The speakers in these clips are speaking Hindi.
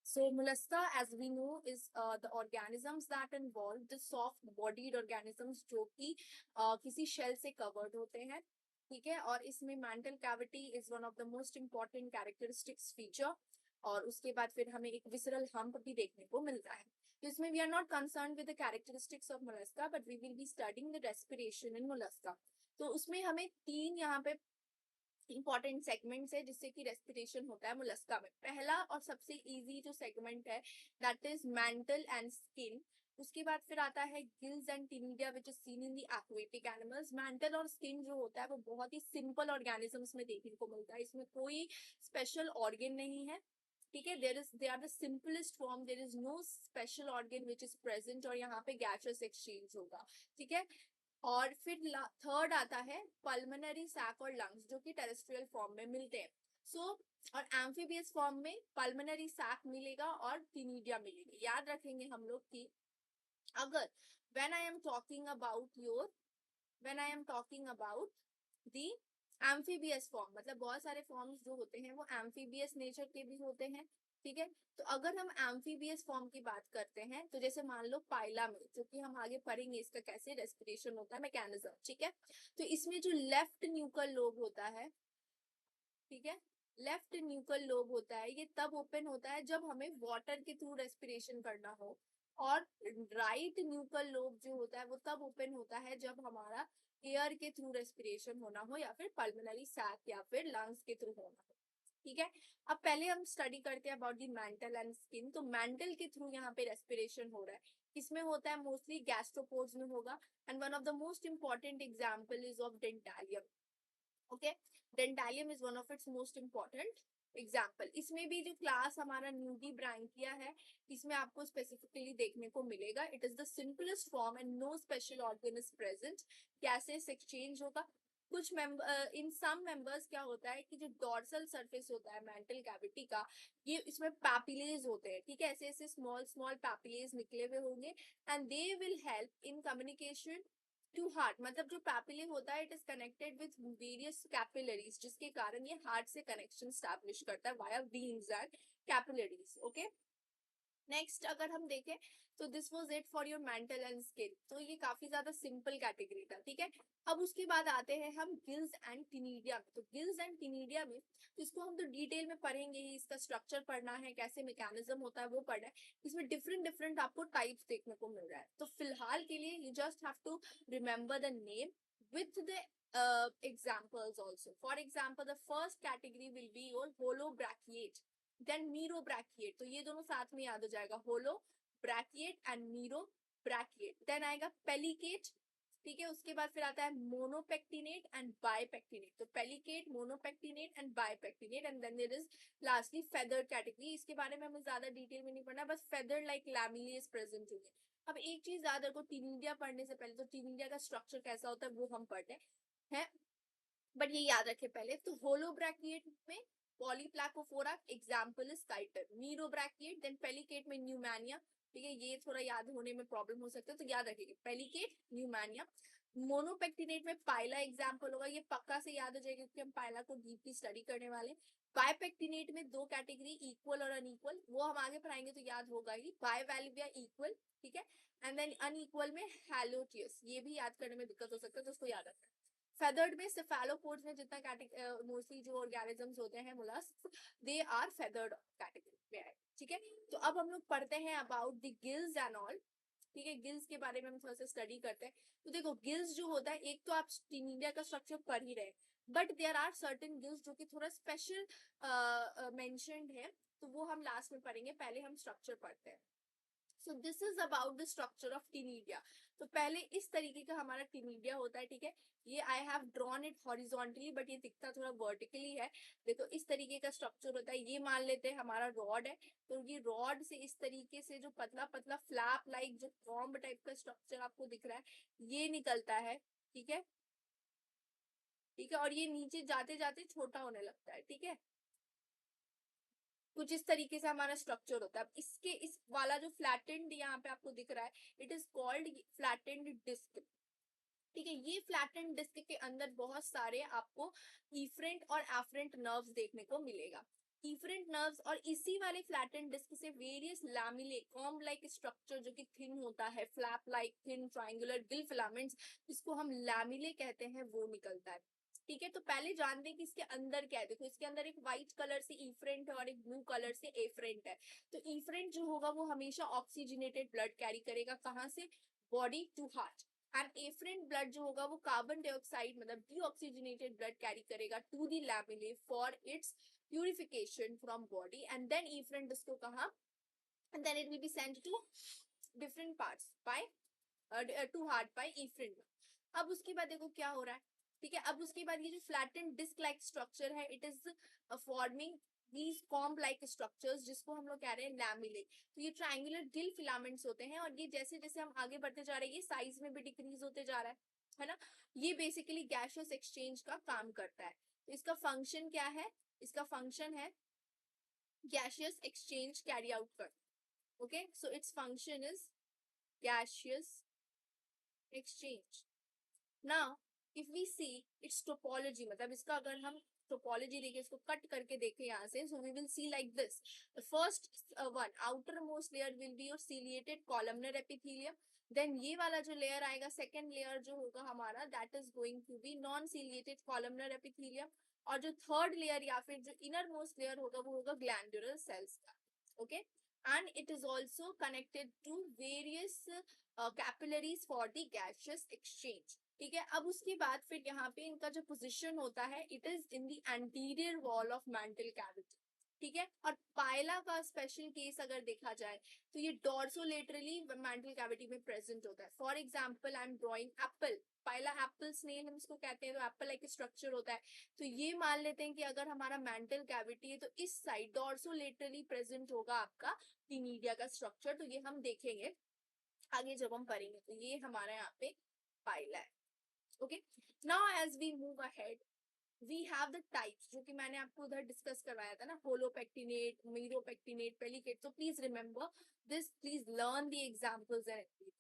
So mollusca, as we know, is the organisms that involve the soft-bodied organisms जो कि किसी shell से covered होते हैं, ठीक है। और इसमें mantle cavity is one of the most important characteristics feature। और उसके बाद फिर हमें एक visceral hump भी देखने को मिलता है। तो इसमें we are not concerned with the characteristics of mollusca, but we will be studying the respiration in mollusca। तो उसमें हमें तीन यहाँ पे इंपॉर्टेंट सेगमेंट्स है जिससे कि रेस्पिरेशन होता है मोलस्का में। पहला और सबसे इजी जो सेगमेंट है that is mental and skin. उसके बाद फिर आता है gills and टिनिडिया which is seen in the aquatic animals. Mental और स्किन जो होता है वो बहुत ही सिंपल ऑर्गेनिजम्स में देखने को मिलता है, इसमें कोई स्पेशल ऑर्गन नहीं है, ठीक है। They are the simplest form, there is no special organ which is present, और यहाँ पे गैसेस एक्सचेंज होगा, ठीक है। और फिर थर्ड आता है पल्मोनरी सैक और लंग्स जो कि टेरेस्ट्रियल फॉर्म में मिलते हैं। और एम्फीबियस फॉर्म में पल्मोनरी सैक मिलेगा और टिनिडिया मिलेगी। याद रखेंगे हम लोग कि अगर when I am talking about the amphibious form, मतलब बहुत सारे फॉर्म्स जो होते हैं वो एम्फीबियस नेचर के भी होते हैं, ठीक है। तो अगर हम एम्फीबियस फॉर्म की बात करते हैं तो जैसे मान लो पाइला में, जो कि हम आगे पढ़ेंगे इसका कैसे रेस्पिरेशन होता है, मैकेनिज्म, ठीक है। तो इसमें जो लेफ्ट न्यूकल लोब होता है, ठीक है, लेफ्ट न्यूकल लोब होता है, ये तब ओपन होता है जब हमें वाटर के थ्रू रेस्पिरेशन करना हो। और राइट न्यूकल लोब जो होता है वो तब ओपन होता है जब हमारा एयर के थ्रू रेस्पिरेशन होना हो या फिर पल्मोनरी सैक या फिर लंग्स के थ्रू होना हो, ठीक है। अब पहले हम स्टडी करते हैं about the mental and skin. तो मेंटल के थ्रू यहाँ पे रेस्पिरेशन हो रहा है, किसमें होता है, मोस्टली गैस्ट्रोपोड्स में होगा। And one of the most important example is of Dentalium, okay. Dentalium is one of its most important example. इसमें भी जो क्लास हमारा न्यूडी ब्रांकिया है, इसमें आपको स्पेसिफिकली देखने को मिलेगा। It is the simplest form and no special organ is present. Gases exchange होगा। कुछ मेंबर इन सम मेंबर्स क्या होता है कि जो डॉर्सल सरफेस होता है मेंटल कैविटी का, ये इसमें पैपिलेज होते हैं, ठीक है। ऐसे ऐसे स्मॉल स्मॉल पैपिलेज निकले हुए होंगे and they will help in communication to heart. मतलब जो पैपिले होता है it is connected with various capillaries, जिसके कारण ये हार्ट से कनेक्शन स्टैब्लिश करता है via veins and capillaries, okay. Next अगर हम देखें तो this was it for your mantle and skin. तो ये काफी ज्यादा सिंपल कैटेगरी था, ठीक है। अब उसके बाद आते हैं हम गिल्स एंड टिनिडिया में। तो गिल्स एंड टिनिडिया में तो इसको हम तो डिटेल में पढ़ेंगे ही, इसका स्ट्रक्चर पढ़ना है, कैसे मैकेनिज्म होता है वो पढ़ना है। इसमें डिफरेंट डिफरेंट आपको टाइप्स देखने को मिल रहा है। तो फिलहाल के लिए you just have to remember the name with the examples also. For example, the first category will be your holobrachiate, then merobranchiate. तो ये दोनों साथ में याद हो जाएगा, holobranchiate and merobranchiate. Then आएगा पेलिकेट, ठीक है। उसके बाद फिर आता है मोनोपेक्टिनेट एंड बायपेक्टिनेट। तो plicate, monopectinate and bipectinate. And then there is lastly feather category. इसके बारे में हमें ज्यादा डिटेल में नहीं पढ़ना, बस फेदर लाइक लैमिलियस प्रेजेंट होंगे। अब एक चीज याद रखो, टिनिडिया पढ़ने से पहले तो टिनिडिया का स्ट्रक्चर कैसा होता है वो हम पढ़ते हैं, बट ये याद रखे पहले। तो होलोब्रैकिएट में पॉलीप्लाकोफोरा, एग्जाम्पल इज काइटर। मीरोब्रैकिएट, देन पेलिकेट में न्यूमैनिया, ठीक है। ये थोड़ा याद होने में प्रॉब्लम हो सकता है तो याद रखिएगा, पेलिकेट, न्यूमैनिया। मोनोपेक्टिनेट में पाइला एग्जाम्पल होगा, ये पक्का से याद हो जाएगा क्योंकि हम पाइला को डीपली स्टडी करने वाले। बायपेक्टिनेट में दो कैटेगरी, इक्वल और अनइक्वल, वो हम आगे पढ़ाएंगे तो याद होगा ही। बायवैल्विया इक्वल, ठीक है। एंड देन अनइक्वल में हैलोटियस, ये भी याद करने में दिक्कत हो सकता है तो उसको याद रखना। फेदर्ड में सेफेलोपोड्स में जितना मोस्टली जो ऑर्गेनिजम्स होते हैं mollusc, they are feathered category में है, ठीक है। तो अब हम लोग पढ़ते हैं about the gills and all, ठीक है। गिल्स के बारे में हम थोड़ा सा स्टडी करते हैं। तो देखो गिल्स जो होता है, एक तो आप टिनिडिया का स्ट्रक्चर पढ़ ही रहे, but there are certain gills जो कि थोड़ा स्पेशल मेंशन्ड है, तो वो हम लास्ट में पढ़ेंगे, पहले हम स्ट्रक्चर पढ़ते हैं। सो this is about the structure of टिनिडिया। तो पहले इस तरीके का हमारा टिनिडिया होता है, ठीक है। ये I have drawn it horizontally but ये दिखता थोड़ा वर्टिकली है। देखो इस तरीके का स्ट्रक्चर होता है। ये मान लेते हैं हमारा रॉड है, तो ये रॉड से इस तरीके से जो पतला पतला फ्लैप लाइक जो कॉम्ब टाइप का स्ट्रक्चर आपको दिख रहा है, ये निकलता है, ठीक है, ठीक है। और ये नीचे जाते जाते छोटा होने लगता है, ठीक है। कुछ इस तरीके से हमारा स्ट्रक्चर होता है। अब इसके इस वाला जो फ्लैटेंड यहाँ पे आपको दिख रहा है, it is called flattened disc, ठीक है। ये फ्लैटेंड डिस्क के अंदर बहुत सारे आपको इफरेंट और एफरेंट नर्व्स देखने को मिलेगा। इफरेंट नर्व्स और इसी वाले फ्लैटेंड डिस्क से various lamellae comb like structure जो कि थिन होता है, flap like thin triangular Gill filaments, जिसको हम लैमिले कहते हैं, वो निकलता है। ठीक है, तो पहले जानते हैं कि इसके अंदर क्या है। देखो इसके अंदर एक व्हाइट कलर से इफरेंट है और एक ब्लू कलर से एफरेंट है। तो इफरेंट जो होगा वो हमेशा ऑक्सीजनेटेड ब्लड कैरी करेगा, कहाँ से, body to heart. And efferent blood जो होगा वो कार्बन डाइऑक्साइड मतलब डीऑक्सीजनेटेड ब्लड कैरी करेगा to the lamellae for its purification from body, and then efferent इसको कहा, and then it will be sent to different parts by to heart by efferent। अब उसके बाद देखो क्या हो रहा है, ठीक है। अब उसके बाद ये जो फ्लैटेंड डिस्क लाइक स्ट्रक्चर है, it is forming these comb like structures जिसको हम लोग कह रहे हैं लैमिले। तो ये ट्रायंगुलर गिल फिलामेंट्स होते हैं, और ये जैसे जैसे हम आगे बढ़ते जा रहे हैं ये साइज में भी डिक्रीज होते जा रहा है ना। ये बेसिकली गैसियस एक्सचेंज का काम करता है। तो इसका फंक्शन क्या है, इसका फंक्शन है gaseous exchange carry out कर। Okay, so its function is gaseous exchange। Now if we see its topology, मतलब इसका अगर हम topology देखें, इसको कट करके देखें यहाँ से, so we will see like this। The first one outermost layer will be your ciliated columnar epithelium, then ये वाला जो लेयर आएगा second layer जो होगा हमारा, that is going to be non ciliated columnar epithelium, और जो थर्ड लेयर या फिर जो इनर मोस्ट लेयर होगा वो होगा ग्लैंडुलर सेल्स का। Okay, and it is also connected to various capillaries for the gaseous exchange. ठीक है, अब उसके बाद फिर यहाँ पे इनका जो पोजिशन होता है, it is in the anterior wall of mantle cavity. ठीक है, और पायला का स्पेशल केस अगर देखा जाए तो ये डॉर्सोलेटरली मेंटल कैविटी में प्रेजेंट होता है। For example I am drawing apple, Pila apple snail हम इसको कहते हैं, तो एप्पल लाइक स्ट्रक्चर होता है। तो ये मान लेते हैं कि अगर हमारा मेंटल कैविटी है तो इस साइड डॉर्सोलेटरली प्रेजेंट होगा आपका टीनिडिया का स्ट्रक्चर। तो ये हम देखेंगे आगे जब हम पढ़ेंगे। तो ये हमारा यहाँ पे पायला है। Okay, now as we move ahead we have the types, जो कि मैंने आपको उधर डिस्कस करवाया था ना, होलोपेक्टिनेट, मीरोपेक्टिनेट, पेलिकेट। तो please remember this, please learn the examples and.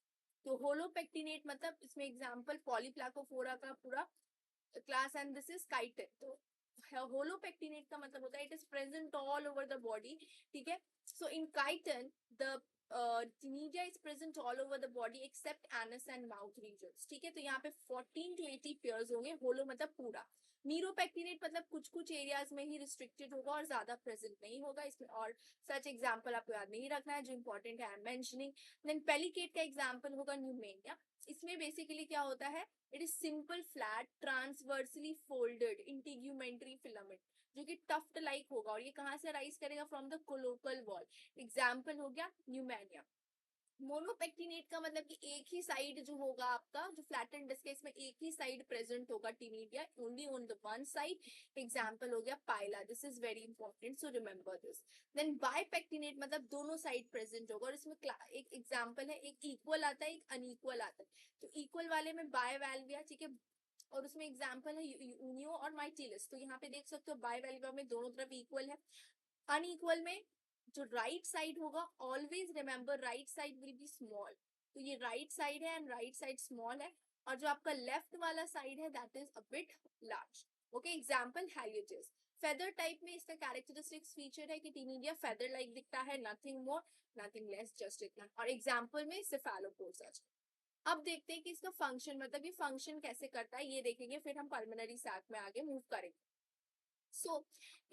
तो होलोपेक्टिनेट मतलब इसमें एग्जांपल पॉलीप्लाकोफोरा का पूरा class, and this is chiton. तो होलोपेक्टिनेट का मतलब होता है it is present all over the body. ठीक है, so in chiton the ctenidia is present all over the body except anus and mouth regions. ठीक है, तो यहाँ पे 14 to 80 पेयर्स होंगे। होलो मतलब पूरा। मीरोपेक्टिनेट मतलब कुछ कुछ एरियाज में ही रिस्ट्रिक्टेड होगा और ज्यादा प्रेजेंट नहीं होगा इसमें, और सच एग्जांपल आपको याद नहीं रखना है, जो इंपॉर्टेंट है I am mentioning. Then plicate का एग्जांपल होगा न्यूमेनिया। इसमें बेसिकली क्या होता है, it is simple flat transversely folded integumentary filament, जो कि टफ्ट लाइक होगा, और ये कहाँ से राइज करेगा, फ्रॉम द कोलोकल वॉल। एग्जाम्पल हो गया न्यूमेनिया। मोनोपेक्टिनेट का मतलब कि एक ही साइड जो होगा आपका, जो फ्लैटेंड डिस्क है इसमें एक ही साइड प्रेजेंट होगा ctenidia, only on the one side. Example हो गया Pila. This is very important, so remember this. Then bipectinate मतलब दोनों साइड प्रेजेंट होगा, और इसमें एक एग्जांपल है, एक इक्वल आता है, एक अनइक्वल आता है। तो इक्वल वाले में बायवैल्विया, ठीक है, और उसमें एग्जांपल है यूनियो और माइटिलस। तो यहाँ पे देख सकते हो बायवैल्विया में दोनों तरफ इक्वल है। अनइक्वल में जो राइट साइड होगा, always remember right side will be small. तो ये राइट साइड है एंड राइट साइड स्मॉल है, और जो आपका लेफ्ट वाला साइड है that is a bit large. Okay, example हैलियोजिस। फेदर टाइप में इसका कैरेक्टरिस्टिक्स फीचर है कि टीनिडिया फेदर लाइक दिखता है, nothing more nothing less, just इतना। और एग्जांपल में सिफेलोपोड्स। अब देखते हैं कि इसका फंक्शन, मतलब ये फंक्शन कैसे करता है, ये देखेंगे, फिर हम पल्मोनरी सैक में आगे मूव करेंगे। So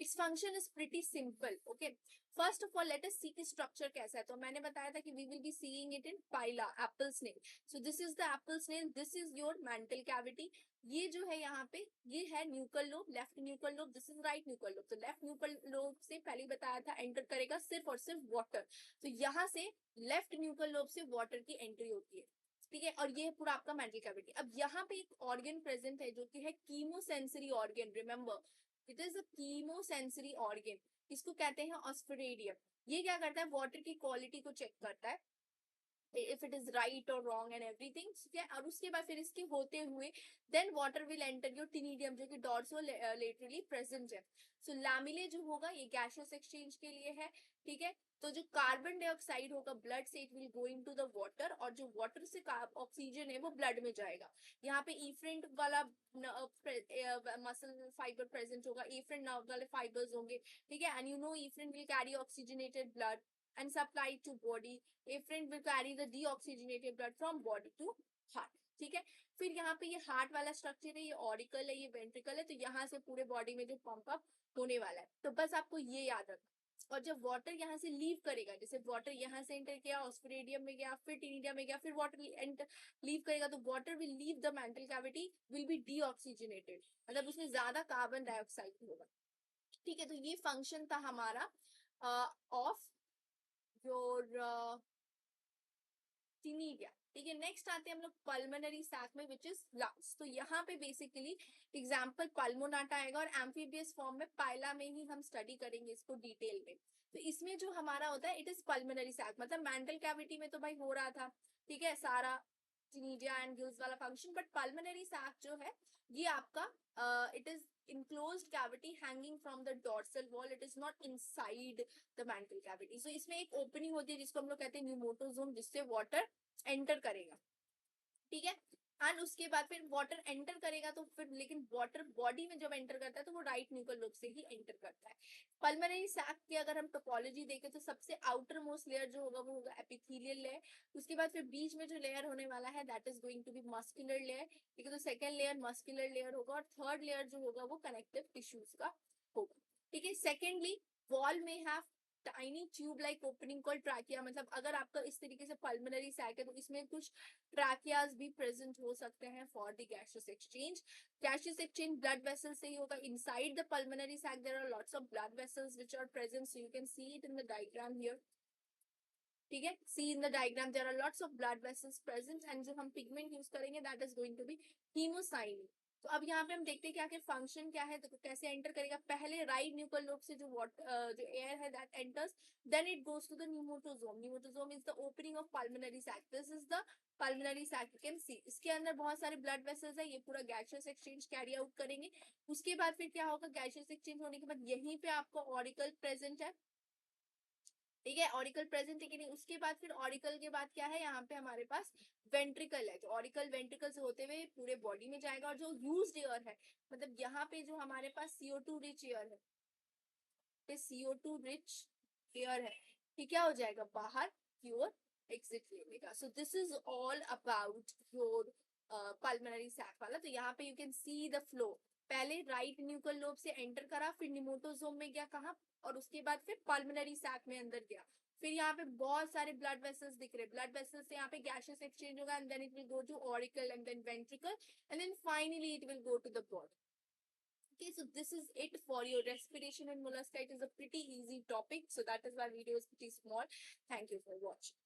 its function is pretty simple. Okay, first of all let us see कि structure कैसा है। तो मैंने बताया था कि we will be seeing it in pila, apple snail। So this is the apple snail, this is your mantle cavity। ये जो है यहाँ पे, ये है nuchal lobe, left nuchal lobe, this is right nuchal lobe. तो लेफ्ट न्यूकल लोब से पहले बताया था एंटर करेगा सिर्फ और सिर्फ वाटर। तो यहाँ से लेफ्ट न्यूकल लोब से वाटर की एंट्री होती है। ठीक है, और ये है पूरा आपका मेंटल कैविटी। अब यहाँ पे एक ऑर्गन प्रेजेंट है जो कि है chemosensory organ. Remember it is a chemosensory organ, इसको कहते हैं ऑस्फेरेडियम। ये क्या करता है, वाटर की क्वालिटी को चेक करता है। if it is right or wrong and everything, ठीक है। और उसके बाद फिर इसके होते हुए then water will enter your टेनिडियम जो कि dorsolaterally present है। So लैमेले जो होगा ये gaseous exchange के लिए है, ठीक है। तो जो कार्बन डाइऑक्साइड होगा ब्लड से it will go into the water, और जो वाटर से ऑक्सीजन है वो ब्लड में जाएगा। यहाँ पे इफरेंट वाला मसल फाइबर प्रेजेंट होगा, इफरेंट नर्व वाले फाइबर्स होंगे, ठीक है। And you know efferent will carry oxygenated blood and supply to body. Afferent will carry the deoxygenated blood from body to heart, ठीक है। फिर यहाँ पे ये हार्ट वाला स्ट्रक्चर है, ये ऑरिकल है, ये वेंट्रिकल है, तो यहाँ से पूरे बॉडी में जो पंप अप होने वाला है, तो बस आपको ये याद रखना। और जब वाटर यहाँ से लीव करेगा, जैसे वाटर यहाँ से एंटर किया, ऑस्फोरेडियम में गया, फिर टेनिडियम में गया, फिर वाटर लीव करेगा, तो water will leave the mantle cavity, will be deoxygenated, मतलब उसमें ज्यादा कार्बन डाइऑक्साइड होगा, ठीक है। तो ये फंक्शन था हमारा ऑफ योर टीनिडिया, ठीक है। नेक्स्ट आते हैं हम लोग पल्मोनरी सैक में, विच इज लंग्स। तो यहाँ पे बेसिकली एग्जाम्पल पल्मोनाटा आएगा, और एम्फीबियस फॉर्म में पाइला में ही हम स्टडी करेंगे इसको डिटेल में। तो इसमें जो हमारा होता है इट इज पल्मोनरी सैक, मतलब मेंटल कैविटी में तो भाई हो रहा था, ठीक है, सारा टीनिडिया एंड गिल्स वाला फंक्शन, बट पल्मोनरी सैक जो है ये आपका it is enclosed cavity hanging from the dorsal wall, it is not inside the mantle cavity। so इसमें एक ओपनिंग होती है जिसको हम लोग कहते हैं न्यूमोटोजोम, जिससे वाटर एंटर करेगा, ठीक है। एंड उसके बाद फिर वाटर एंटर करेगा, तो फिर लेकिन वाटर बॉडी में जब एंटर करता है तो वो राइट न्यूक्लियर लोब से ही एंटर करता है। पल्मोनरी सैक की अगर हम टोपोलॉजी देखें तो सबसे आउटर मोस्ट लेयर जो होगा वो होगा एपिथेलियल लेयर। उसके बाद फिर बीच में जो लेयर होने वाला है that is going to be muscular layer, ठीक है। तो सेकंड लेयर मस्कुलर लेयर होगा, और थर्ड लेयर जो होगा वो कनेक्टिव टिश्यूज का होगा, ठीक है। सेकेंडली वॉल में have tiny tube like opening called trachea, मतलब अगर आपका इस तरीके से पल्मोनरी सैक है तो इसमें कुछ ट्रैकियाज भी प्रेजेंट हो सकते हैं for the gaseous exchange. Gaseous exchange blood vessels से ही होगा। Inside the pulmonary sac there are lots of blood vessels which are present, so you can see it in the diagram here, ठीक है। See in the diagram there are lots of blood vessels present, and जो हम पिगमेंट यूज करेंगे that is going to be hemocyanin. तो अब यहाँ पे हम देखते हैं कि आखिर फंक्शन क्या है, तो कैसे एंटर करेगा। पहले राइट न्यूक्लियर लोब से जो जो एयर है that enters, then it goes to the न्यूमोटोजोम। न्यूमोटोजोम is the opening of pulmonary sac, this is the pulmonary sac, you can see. इसके अंदर बहुत सारे ब्लड वेसल्स है, ये पूरा गैसियस एक्सचेंज कैरी आउट करेंगे। उसके बाद फिर क्या होगा, गैसियस एक्सचेंज होने के बाद यहीं पे आपको ऑरिकल प्रेजेंट है, ठीक है। ऑरिकल प्रेजेंट है कि नहीं। उसके बाद फिर ऑरिकल के बाद क्या है, यहाँ पे हमारे पास वेंट्रिकल है। तो ऑरिकल वेंट्रिकल से होते हुए पूरे बॉडी में जाएगा, और जो यूज्ड एयर है, मतलब यहाँ पे जो हमारे पास CO2 रिच एयर है, CO2 रिच एयर है, ठीक, क्या हो जाएगा बाहर की ओर एग्जिट लेगा। So this is all about your pulmonary sac वाला। तो यहाँ पे you can see the flow, पहले राइट न्यूक्लियर लोब से एंटर करा, फिर निमोटोजोम में गया कहाँ, और उसके बाद फिर पल्मोनरी सैक में अंदर गया। फिर यहाँ पे बहुत सारे ब्लड वेसल्स दिख रहे, ब्लड वेसल्स से यहाँ पे गैसियस एक्सचेंज होगा, and then it will go to auricle and then ventricle, and then finally it will go to the body. Okay, so this is it for your respiration and mollusca. It is a pretty easy topic, so that is why video is pretty small. Thank you for watching.